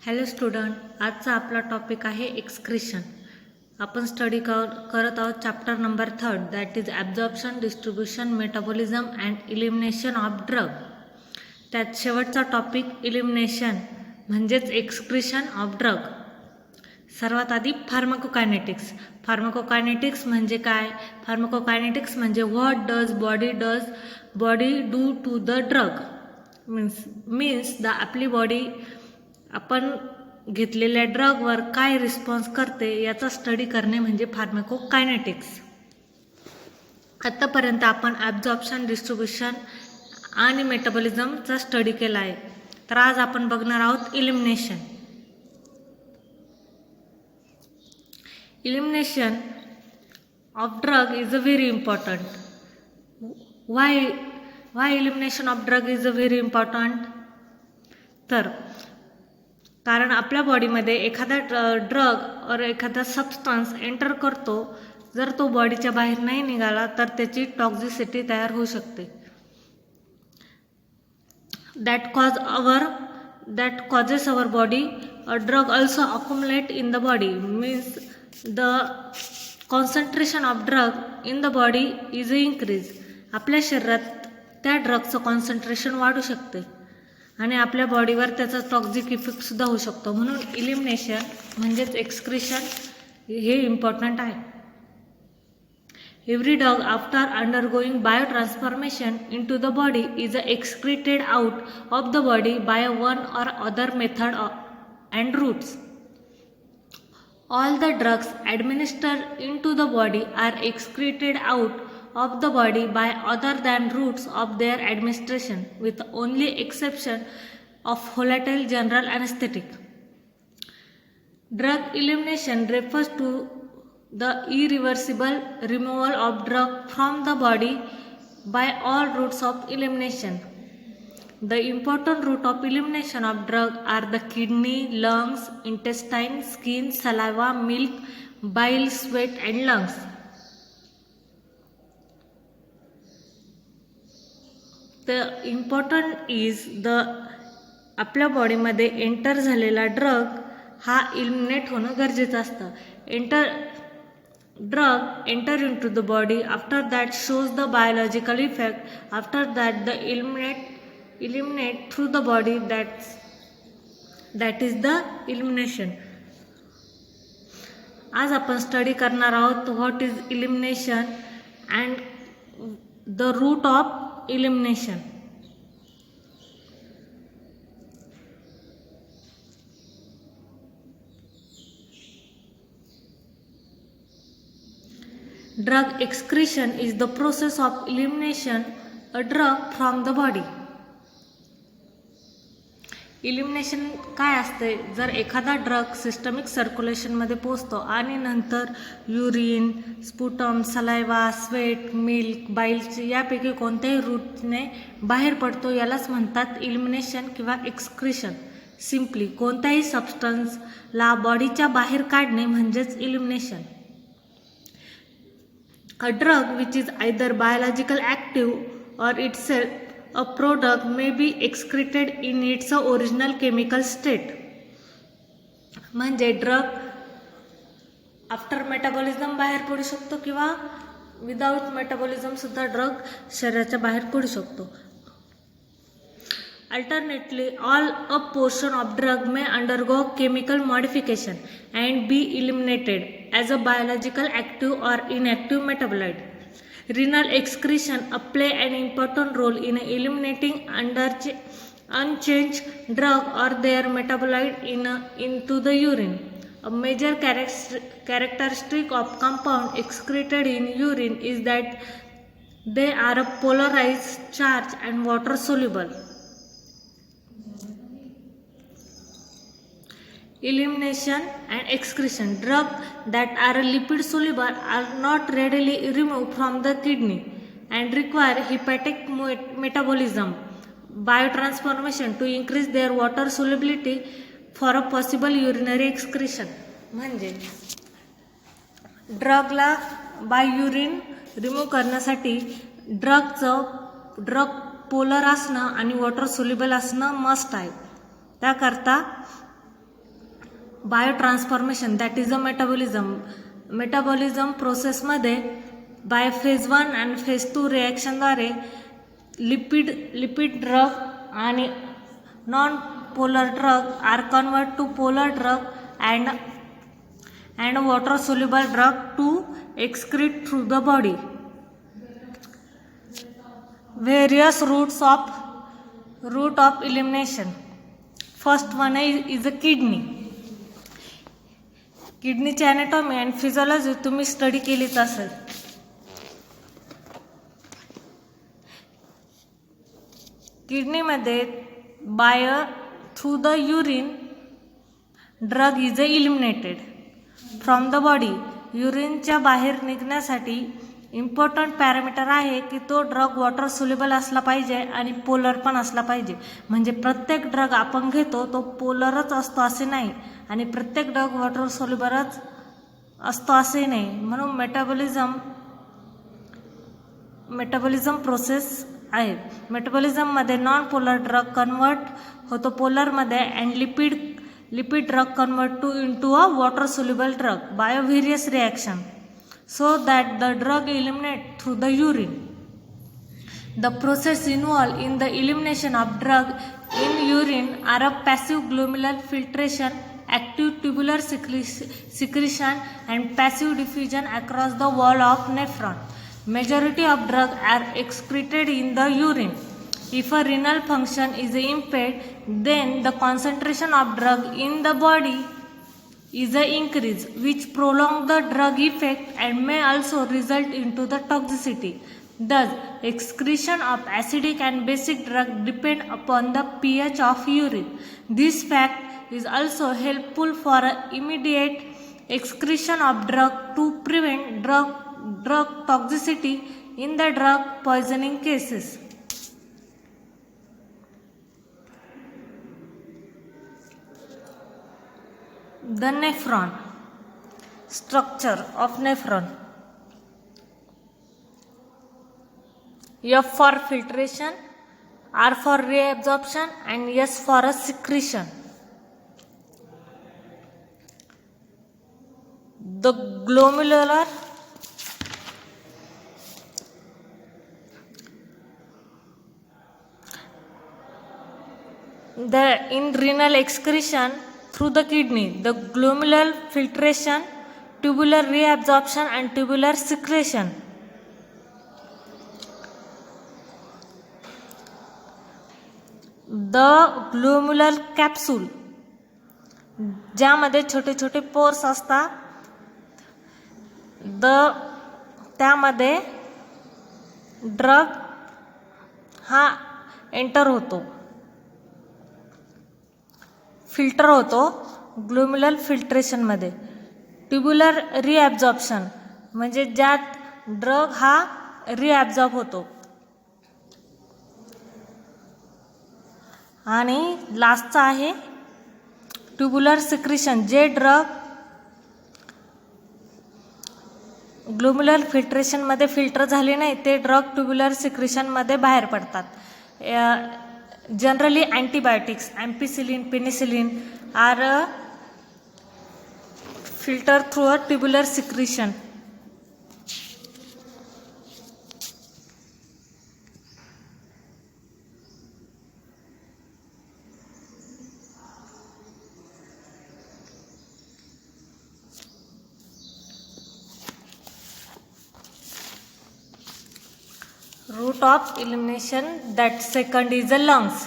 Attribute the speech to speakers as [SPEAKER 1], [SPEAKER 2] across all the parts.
[SPEAKER 1] Hello student, आजचा आपला topic आहे एक्सक्रिशन. आपण स्टडी करत आहोत chapter number 3, that is absorption, distribution, metabolism and elimination of drug. त्यात शेवटचा टॉपिक इलिमिनेशन म्हणजेच एक्सक्रिशन ऑफ ड्रग. सर्वात आधी फार्माकोकायनेटिक्स. फार्माकोकायनेटिक्स म्हणजे काय? फार्माकोकायनेटिक्स म्हणजे what does body do to the drug. Means आपली बॉडी आपण घेतलेल्या ड्रगवर काय रिस्पॉन्स करते याचा स्टडी करणे म्हणजे फार्माकोकायनेटिक्स. आतापर्यंत आपण ॲब्झॉर्प्शन, डिस्ट्रीब्युशन आणि मेटाबॉलिझमचा स्टडी केला आहे. तर आज आपण बघणार आहोत elimination. Elimination of drug is a very important. Why elimination of drug is a very important? तर कारण आपल्या बॉडीमध्ये एखादा ड्रग और एखादा सबस्टन्स एंटर करतो, जर तो बॉडीच्या बाहेर नाही निघाला तर त्याची टॉक्झिसिटी तयार होऊ शकते. that causes our body a drug also accumulate in the body, means the concentration of drug in the body is increase. आपल्या शरीरात त्या ड्रगचं कॉन्सन्ट्रेशन वाढू शकते आणि आपल्या बॉडीवर त्याचा टॉक्झिक इफेक्ट सुद्धा होऊ शकतो. म्हणून इलिमिनेशन म्हणजेच एक्सक्रिशन हे इम्पॉर्टंट आहे. Every drug after undergoing biotransformation into the body is excreted out of the body by one or other method and routes. All the drugs administered into the body are excreted out of the body by other than routes of their administration, with only exception of volatile general anesthetic. Drug elimination refers to the irreversible removal of drug from the body by all routes of elimination. The important route of elimination of drug are the kidney, lungs, intestine, skin, saliva, milk, bile, sweat and lungs. The important is आपल्या बॉडीमध्ये enter झालेला drug हा eliminate होणं गरजेचं असतं. Drug enter into the body, after that shows the biological effect, after that the eliminate through the body, that is the elimination. आज आपण study करणार आहोत what is elimination and the route of elimination. Drug excretion is the process of elimination a drug from the body. Elimination काय असते? जर एखादा drug systemic सर्क्युलेशनमध्ये पोचतो आणि नंतर urine, sputum, saliva, sweat, milk, बाईल्स यापैकी कोणत्याही रूटने बाहेर पडतो, यालाच म्हणतात इलिमिनेशन किंवा एक्सक्रिशन. सिम्पली कोणत्याही सबस्टन्सला बॉडीच्या बाहेर काढणे म्हणजेच elimination. A drug which is either biological active or itself a product may be excreted in its original chemical state. म्हणजे ड्रग आफ्टर मेटाबॉलिझम बाहेर पडू शकतो किंवा विदाउट मेटाबॉलिझम सुद्धा ड्रग शरीराच्या बाहेर पडू शकतो. Alternately, a portion of drug may undergo chemical modification and be eliminated as a biological active or inactive metabolite. Renal excretion play an important role in eliminating unchanged drug or their metabolite into the urine. A major characteristic of compound excreted in urine is that they are a polarized charge and water soluble. Elimination and excretion. Drugs that are lipid soluble are not readily removed from the kidney and require hepatic metabolism, biotransformation to increase their water solubility for a possible urinary excretion. म्हणजे ड्रगला by urine remove करण्यासाठी drug polar असणं आणि water soluble असणं must आहे. त्याकरता biotransformation that is a metabolism प्रोसेसमध्ये by phase 1 आणि फेज 2 रिॲक्शनद्वारे लिपिड ड्रग आणि non polar drug are convert to polar drug and water soluble drug to excrete through the body. Various route of elimination. First one is a kidney. किडनीची anatomy and physiology तुम्ही study केलीच असेल. किडनीमध्ये through the urine drug is eliminated from the body. युरिनच्या बाहेर निघण्यासाठी important parameter आहे की तो ड्रग वॉटर सोल्युबल असला पाहिजे आणि पोलर पण असला पाहिजे. म्हणजे प्रत्येक ड्रग आपण घेतो तो पोलरच असतो असे नाही आणि प्रत्येक ड्रग वॉटर सोल्युबलच असतो असे नाही. म्हणून मेटाबॉलिझम प्रोसेस आहे. मेटाबॉलिझममध्ये नॉन पोलर ड्रग कन्वर्ट होतो पोलरमध्ये and lipid drug convert into a water soluble drug by a various reaction so that the drug eliminate through the urine. The process involved in the elimination of drug in urine are a passive glomerular filtration, active tubular secretion and passive diffusion across the wall of nephron. Majority of drug are excreted in the urine. If a renal function is impaired, then the concentration of drug in the body is increased, which prolong the drug effect and may also result into the toxicity. Thus, excretion of acidic and basic drug depend upon the pH of urine. This fact is also helpful for immediate excretion of drug to prevent drug toxicity in the drug poisoning cases. The nephron. Structure of nephron. F for filtration, R for reabsorption and S for a secretion. The glomerular in renal excretion through the kidney, the glomerular filtration, tubular reabsorption and tubular secretion. The glomerular capsule ज्यामध्ये छोटे छोटे pores असतात त्यामध्ये drug हा enter होतो, filter होतो ग्लोम्युलर फिल्ट्रेशनमध्ये. Tubular रिॲब्झॉर्प्शन म्हणजे ज्यात ड्रग हा रिॲब्झॉर्ब होतो. आणि लास्टचा आहे ट्युब्युलर सिक्रिशन, जे ड्रग ग्लोम्युलर फिल्ट्रेशनमध्ये फिल्टर झाले नाही ते ड्रग ट्युब्युलर सिक्रिशनमध्ये बाहेर पडतात. Generally antibiotics, ampicillin, penicillin are filtered through a tubular secretion. Route of elimination, that second is the lungs.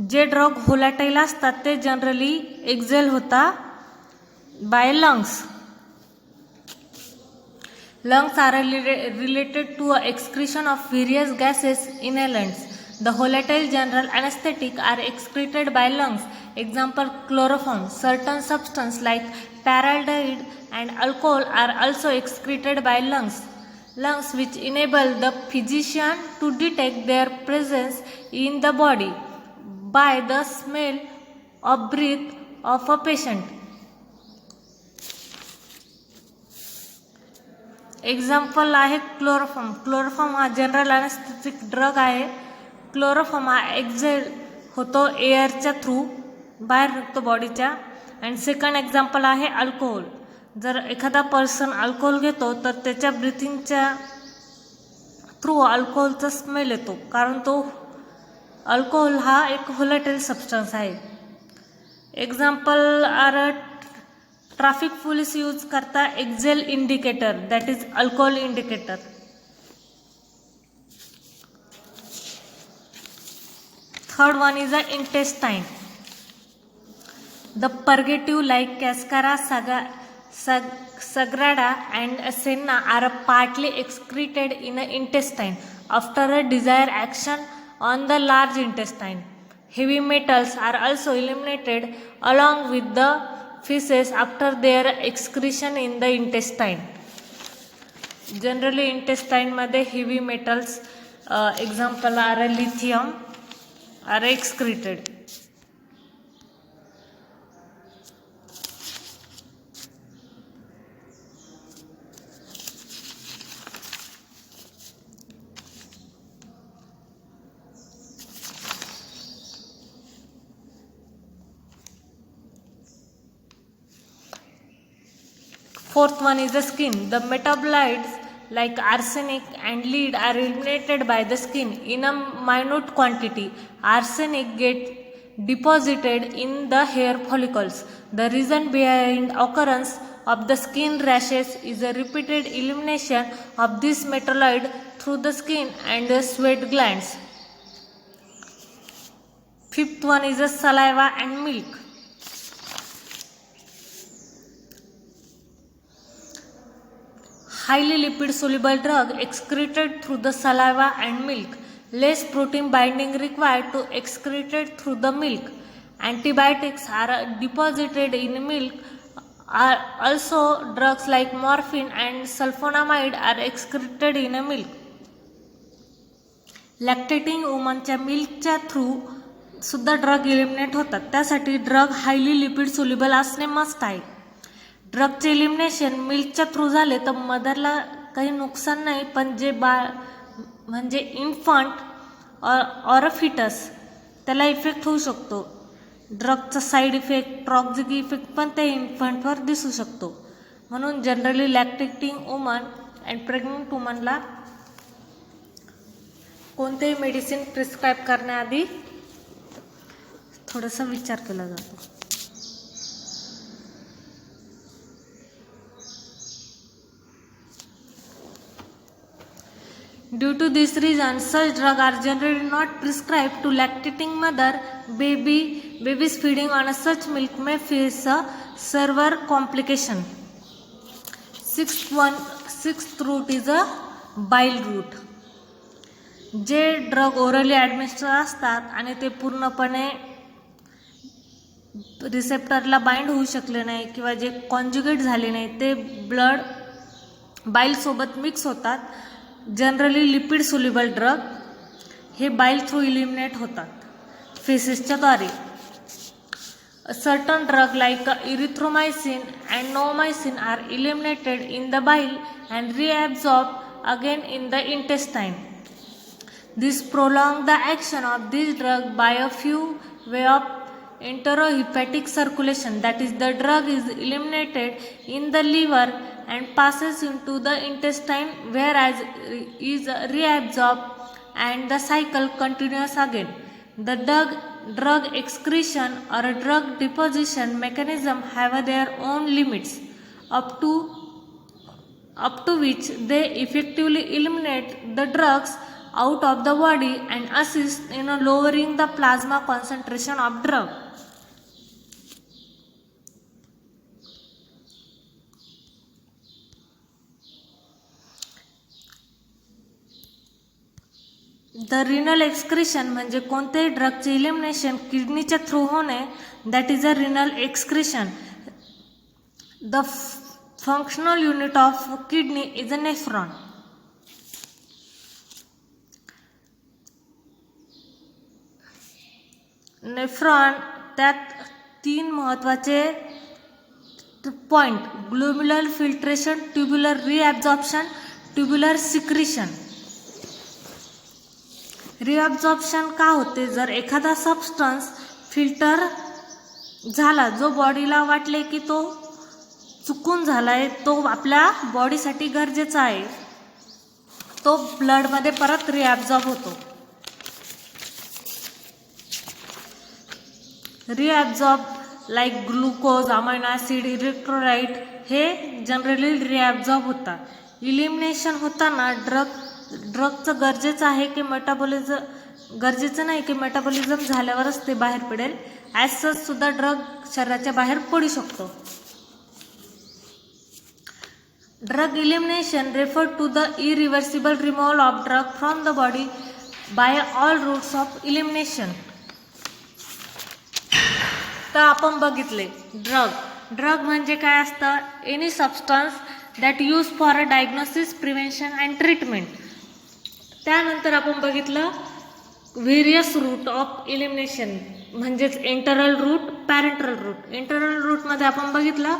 [SPEAKER 1] जे ड्रग व्होलॅटाईल असतात ते जनरली एक्झेल होता by lungs. Lungs are related to excretion of various gases, inhalants. The volatile general anesthetic are excreted by lungs. Example, chloroform. Certain substances like paraldehyde and alcohol are also excreted by lungs. Lungs, which enable the physician to detect their presence in the body by the smell of breath of a patient. Example आहे chloroform. Chloroform हा general ॲनेस्थेटिक drug आहे. Chloroform हा exhale होतो एअरच्या through, बाहेर निघतो बॉडीच्या. And second example आहे alcohol. जर एखादा पर्सन अल्कोहोल घेतो तर त्याच्या ब्रिथिंगच्या थ्रू अल्कोहोलचा स्मेल येतो, कारण तो अल्कोहोल हा एक व्होलेटाईल सबस्टन्स आहे. Example are traffic police use करता excel indicator, that is alcohol indicator. Third one is a intestine. The purgative like cascara, sagrada and senna are partly excreted in the intestine after a desired action on the large intestine. Heavy metals are also eliminated along with the feces after their excretion in the intestine. Generally intestine मध्ये heavy metals, example are lithium, are excreted. Fourth one is the skin. The metabolites like arsenic and lead are eliminated by the skin in a minute quantity. Arsenic gets deposited in the hair follicles. The reason behind occurrence of the skin rashes is a repeated elimination of this metaboloid through the skin and the sweat glands. Fifth one is the saliva and milk. Highly lipid soluble drug excreted through the saliva and milk. Less protein binding required to excreted through the milk. Antibiotics are deposited in milk. Also drugs like morphine and sulfonamide are excreted in a milk. Lactating वुमनच्या मिल्कच्या through सुद्धा drug eliminate होतात. त्यासाठी drug highly lipid soluble असणे must आहे. ड्रगचे elimination मिल्कच्या through झाले तर मदरला काही नुकसान नाही, पण जे बाळ म्हणजे इन्फंट ऑर अ फिटस त्याला इफेक्ट होऊ शकतो. ड्रगचा साईड इफेक्ट, टॉक्सिक इफेक्ट पण त्या इन्फंटवर दिसू शकतो. म्हणून जनरली लॅक्टेटिंग वुमन अँड प्रेग्नंट वुमनला कोणतेही मेडिसिन प्रिस्क्राईब करण्याआधी थोडासा विचार केला जातो. Due to this reason, such drugs are generally not prescribed to lactating mother. Babies feeding on such milk may face a severe complication. Sixth route is a bile route. जे drug orally administer असतात आणि ते पूर्णपणे रिसेप्टरला bind होऊ शकले नाही किंवा जे कॉन्ज्युगेट झाले नाही ते ब्लड बाईलसोबत मिक्स होतात. जनरली लिपिड सोल्युबल ड्रग हे बाईल थ्रू इलिमिनेट होतात फेसेसच्या द्वारे. Certain drug like erythromycin and neomycin are eliminated in the bile and reabsorb again in the intestine. This prolong the action of this drug by a few way of enterohepatic circulation. That is, the drug is eliminated in the liver and passes into the intestine, whereas is reabsorbed and the cycle continues again. The drug excretion or drug deposition mechanism have their own limits, up to which they effectively eliminate the drugs out of the body and assist in lowering the plasma concentration of drug. The renal excretion म्हणजे कोणत्याही ड्रगचे elimination किडनीच्या through होणे, that is a renal excretion. The functional unit of kidney is a nephron. Nephron त्यात 3 महत्त्वाचे point glomerular filtration, tubular reabsorption, tubular secretion. Reabsorption का होते? जर एखादा सबस्टन्स फिल्टर झाला, जो बॉडीला वाटले की तो चुकून झालाय, तो आपल्या बॉडीसाठी गरजेचा आहे, तो ब्लडमध्ये परत रिॲब्झॉर्ब होतो. Reabsorb like glucose, amino acid, electrolyte हे जनरली रिॲब्झॉर्ब होतात. इलिमिनेशन होताना ड्रगचं गरजेचं आहे की गरजेचं नाही की मेटाबॉलिझम झाल्यावरच ते बाहेर पडेल. ॲज सच सुद्धा ड्रग शरीराच्या बाहेर पडू शकतो. Drug elimination refer to the irreversible removal of drug from the body by all routes of elimination. तर आपण बघितले ड्रग म्हणजे काय असतं? Any substance that use for a diagnosis, prevention and treatment. त्यानंतर आपण बघितलं व्हेरियस रूट ऑफ इलिमिनेशन, म्हणजेच एंटरल रूट, पॅरेंटरल रूट. एंटरल रूटमध्ये आपण बघितलं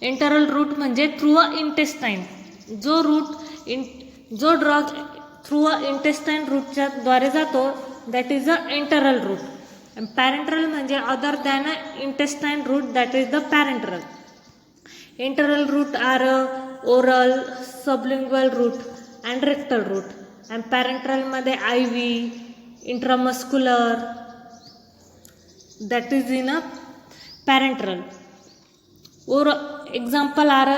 [SPEAKER 1] एंटरल रूट म्हणजे थ्रू अ इंटेस्टाईन. जो ड्रग थ्रू अ इंटेस्टाईन रूटच्या द्वारे जातो that is a enteral route. Parenteral म्हणजे other than a intestine route, that is the parenteral. Enteral route are oral, sublingual route and rectal route. And पॅरेंटरलमध्ये IV, intramuscular, that is in a parenteral. Example are,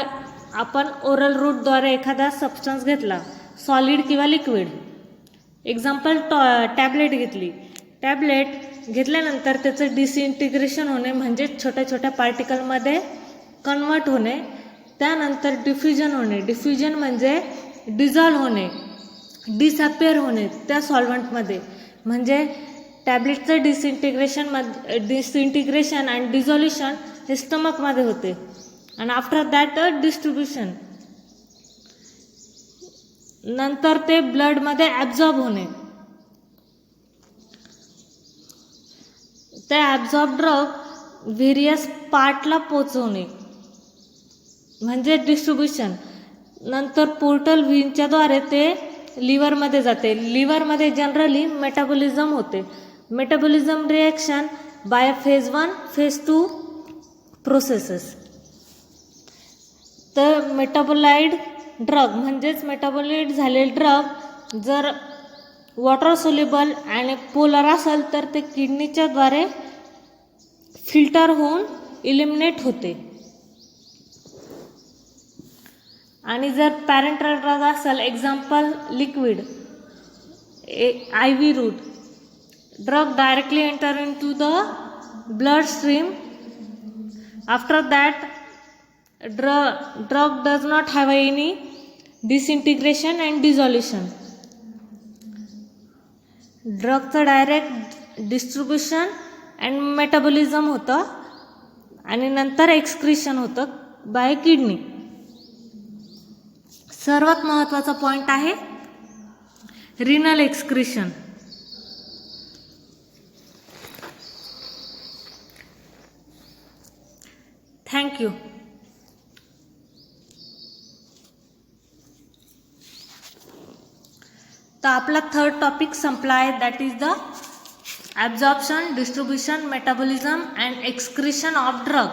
[SPEAKER 1] आपण oral रूटद्वारे एखादा substance घेतला, solid किंवा liquid. Example tablet घेतली. Tablet घेतल्यानंतर त्याचं डिसइंटिग्रेशन होणे म्हणजे छोट्या छोट्या पार्टिकलमध्ये कन्वर्ट होणे. त्यानंतर डिफ्युजन होणे. डिफ्युजन म्हणजे डिझॉल्व होणे, डिसअपिअर होणे त्या सॉल्व्हंटमध्ये. म्हणजे टॅबलेटचं डिसइंटिग्रेशन अँड डिझॉल्युशन हे स्टमकमध्ये होते. आणि आफ्टर दॅट डिस्ट्रीब्युशन, नंतर ते ब्लडमध्ये ॲब्झॉर्ब होणे. ते ॲब्झॉर्ब ड्रग व्हेरियस पार्टला पोचवणे म्हणजे डिस्ट्रीब्युशन. नंतर पोर्टल व्हीनच्या द्वारे ते लिव्हरमध्ये जाते. लिव्हरमध्ये जनरली मेटाबॉलिझम होते. Metabolism reaction bye phase 1, phase 2 processes. तर मेटाबोलाइड ड्रग म्हणजेच मेटाबोलाइड झालेले ड्रग जर वॉटर सोल्युबल आणि पोलर असेल तर ते किडनीच्या द्वारे फिल्टर होऊन इलिमिनेट होते. आणि जर पॅरेंटरल ड्रग असेल, example liquid, IV route, drug directly enter into the blood stream. After that drug does not have any disintegration and dissolution. ड्रगचं डायरेक्ट डिस्ट्रीब्युशन अँड मेटाबॉलिझम होतं आणि नंतर एक्सक्रिशन होतं बाय किडनी. सर्वात महत्त्वाचा point आहे renal excretion. Thank you. तर आपला थर्ड टॉपिक संपला आहे, that is the absorption, distribution, metabolism and excretion of drug.